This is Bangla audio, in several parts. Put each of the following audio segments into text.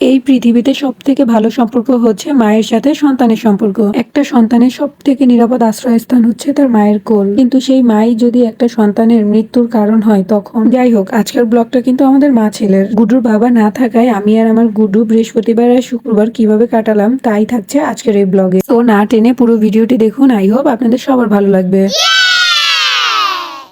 এই পৃথিবীতে সব থেকে ভালো সম্পর্ক হচ্ছে মায়ের সাথে সন্তানের সম্পর্ক। একটা সন্তানের সব থেকে নিরাপদ আশ্রয়স্থান হচ্ছে তার মায়ের কোল। কিন্তু সেই মাই যদি একটা সন্তানের মৃত্যুর কারণ হয় তখন। যাই হোক, আজকের ব্লগটা কিন্তু আমাদের মা ছেলের। গুডুর বাবা না থাকায় আমি আর আমার গুডু বৃহস্পতিবার আর শুক্রবার কিভাবে কাটালাম তাই থাকছে আজকের এই ব্লগে। তো না টেনে পুরো ভিডিওটি দেখুন, আই হোপ আপনাদের সবার ভালো লাগবে।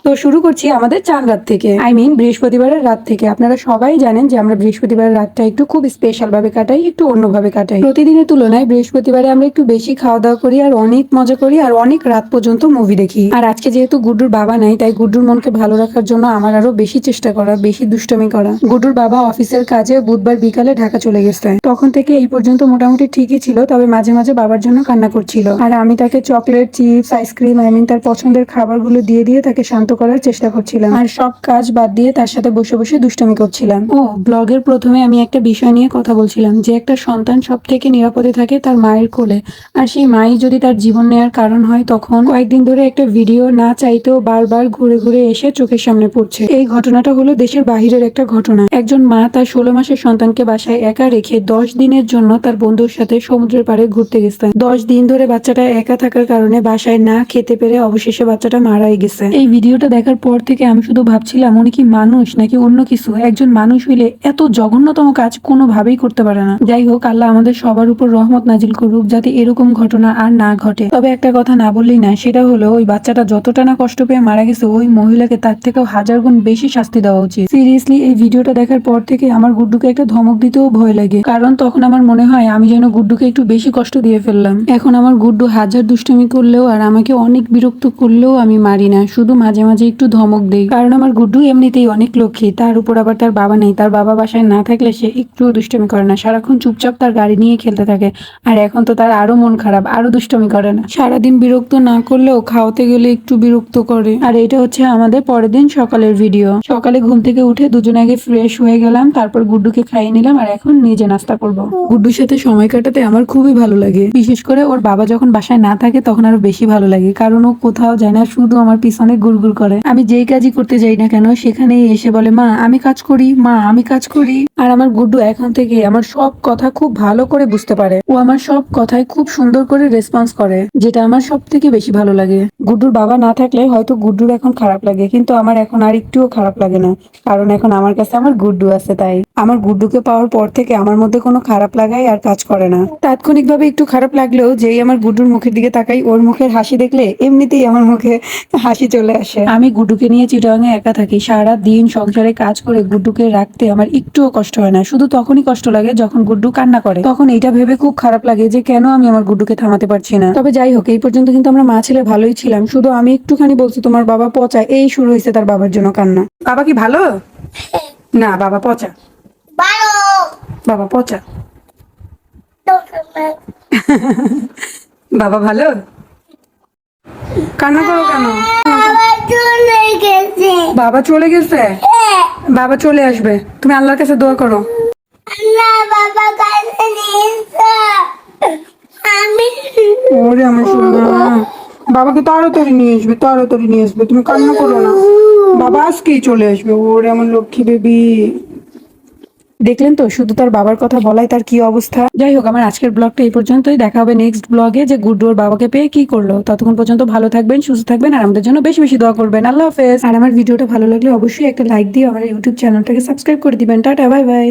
তো শুরু করছি আমাদের চাঁদ রাত থেকে, বৃহস্পতিবারের রাত থেকে। আপনারা সবাই জানেন যে আমরা বৃহস্পতিবারের রাতটা একটু খুব স্পেশাল ভাবে কাটাই, একটু অন্যভাবে কাটাই। প্রতিদিনের তুলনায় বৃহস্পতিবারে আমরা একটু বেশি খাওয়া দাওয়া করি আর অনেক মজা করি আর অনেক রাত পর্যন্ত মুভি দেখি। আর আজকে যেহেতু গুড্ডুর বাবা নাই, তাই গুড্ডুর মনকে ভালো রাখার জন্য আমার আরো বেশি চেষ্টা করা, বেশি দুষ্টমি করা। গুড্ডুর বাবা অফিসের কাজে বুধবার বিকালে ঢাকা চলে গেছে। তখন থেকে এই পর্যন্ত মোটামুটি ঠিকই ছিল, তবে মাঝে মাঝে বাবার জন্য কান্না করছিল। আর আমি তাকে চকলেট, চিপস, আইসক্রিম, তার পছন্দের খাবারগুলো দিয়ে দিয়ে তাকে শান্ত করার চেষ্টা করছিলাম। আর সব কাজ বাদ দিয়ে তার সাথে বসে বসে দুষ্টামি করছিলাম। ও ব্লগের প্রথমে আমি একটা বিষয় নিয়ে কথা বলছিলাম যে একটা সন্তান সব থেকে নিরাপদে থাকে তার মায়ের কোলে। আর সেই মাই যদি তার জীবন নেয়ার কারণ হয় তখন কয়েকদিন ধরে একটা ভিডিও না চাইতেও বারবার ঘুরে ঘুরে এসে চোখের সামনে পড়ছে। এই ঘটনাটা হলো দেশের বাহিরের একটা ঘটনা। একজন মা তার 16 মাসের সন্তানকে বাসায় একা রেখে 10 দিনের জন্য তার বন্ধুর সাথে সমুদ্রের পাড়ে ঘুরতে গেছে। 10 দিন ধরে বাচ্চাটা একা থাকার কারণে বাসায় না খেতে পেরে অবশেষে বাচ্চাটা মারাই গেছে। এই ভিডিওটা দেখার পর থেকে আমি শুধু ভাবছিলাম উনি কি মানুষ নাকি অন্য কিছু। একজন মানুষ হইলে এত জঘন্যতম কাজ কোনোভাবেই করতে পারে না। যাই হোক, আল্লাহ আমাদের সবার উপর রহমত নাজিল করুক যাতে এরকম ঘটনা আর না ঘটে। তবে একটা কথা না বললেই না, সেটা হলো ওই বাচ্চাটা যতটা না কষ্ট পেয়ে মারা গেছে, ওই মহিলাকে তার থেকেও 1000 গুণ বেশি শাস্তি দেওয়া উচিত। সিরিয়াসলি এই ভিডিওটা দেখার পর থেকে আমার গুড্ডুকে একটা ধমক দিতেও ভয় লাগে, কারণ তখন আমার মনে হয় আমি যেন গুড্ডুকে একটু বেশি কষ্ট দিয়ে ফেললাম। এখন আমার গুড্ডু 1000 দুষ্টুমি করলেও আর আমাকে অনেক বিরক্ত করলেও আমি মারি না, শুধু মাঝে মাঝে একটু ধমক দেই। কারণ আমার গুড্ডু এমনিতেই অনেক লক্ষ্মী, তার উপর আবার তার বাবা নেই। তার বাবা বাসায় না থাকলে সে একটুও দুষ্টুমি করে না, সারাক্ষণ চুপচাপ তার গাড়ি নিয়ে খেলতে থাকে। আর এখন তো তার আরো মন খারাপ, আরো দুষ্টুমি করে না। সারাদিন বিরক্ত না করলেও খাওয়াতে গেলে একটু বিরক্ত করে। আর এটা হচ্ছে আমাদের পরের দিন সকালের ভিডিও। সকালে ঘুম থেকে উঠে দুজনে আগে ফ্রেশ হয়ে গেলাম, তারপর গুড্ডুকে খাইয়ে নিলাম আর এখন নিজে নাস্তা করব। গুড্ডুর সাথে সময় কাটাতে আমার খুবই ভালো লাগে, বিশেষ করে ওর বাবা যখন বাসায় না থাকে তখন আরো বেশি ভালো লাগে, কারণ ও কোথাও যায় না, শুধু আমার পিছনে গুড়গুড় করে। আমি যেই কাজই করতে যাই না কেন সেখানেই এসে বলে, মা আমি কাজ করি, মা আমি কাজ করি। আর আমার গুড্ডু এখন থেকে আমার সব কথা খুব ভালো করে বুঝতে পারে। ও আমার সব কথায় খুব সুন্দর করে রেসপন্স করে, যেটা আমার সব থেকে বেশি ভালো লাগে। গুড্ডুর বাবা না থাকলে হয়তো গুড্ডুর এখন খারাপ লাগে, কিন্তু আমার এখন আর একটুও খারাপ লাগে না, কারণ এখন আমার কাছে আমার গুড্ডু আছে। তাই আমার গুড্ডুকে পাওয়ার পর থেকে আমার মধ্যে কোনো খারাপ লাগাই আর কাজ করে না। তাৎক্ষণিকভাবে একটু খারাপ লাগলেও যেই আমার গুড্ডুর মুখের দিকে তাকাই, ওর মুখের হাসি দেখলে এমনিতেই আমার মুখে হাসি চলে আসে। আমি গুড্ডুকে নিয়ে চিটাগাঙে একা থাকি, সারা দিন সংসারে কাজ করে গুড্ডুকে রাখতে আমার একটুও কষ্ট হয় না। শুধু তখনই কষ্ট লাগে যখন গুড্ডু কান্না করে, তখন এটা ভেবে খুব খারাপ লাগে যে কেন আমি আমার গুড্ডুকে থামাতে পারছি না। তবে যাই হোক, এই পর্যন্ত কিন্তু আমরা মা ছেলে ভালোই ছিলাম, শুধু আমি একটুখানি বলছি তোমার বাবা পচা, এই শুরু হয়েছে তার বাবার জন্য কান্না। বাবা কি ভালো না? বাবা পচা, বাবা পচা। বাবা ভালো? কান্না করো কেন? বাবা চলে গেছে? বাবা চলে আসবে, তুমি আল্লাহর কাছে দোয়া করো। ওরে আমার সোনা, বাবাকে তাড়াতাড়ি নিয়ে আসবে, তাড়াতাড়ি নিয়ে আসবে, তুমি কান্না করো না। বাবা আজকেই চলে আসবে। ওরে আমার লক্ষ্মী বেবি। দেখলেন তো, শুধু তার বাবার কথা বলাই তার কি অবস্থা। যাই হোক, আমার আজকের ব্লগটা এই পর্যন্তই। দেখা হবে নেক্সট ব্লগে যে গুড্ডু ওর বাবাকে পেয়ে কি করলো। ততক্ষণ পর্যন্ত ভালো থাকবেন, সুস্থ থাকবেন আর আমাদের জন্য বেশি বেশি দোয়া করবেন। আল্লাহ হাফেজ। আর আমার ভিডিওটা ভালো লাগলে অবশ্যই একটা লাইক দিয়ে আমার ইউটিউব চ্যানেলটাকে সাবস্ক্রাইব করে দিবেন। Tata, bye bye.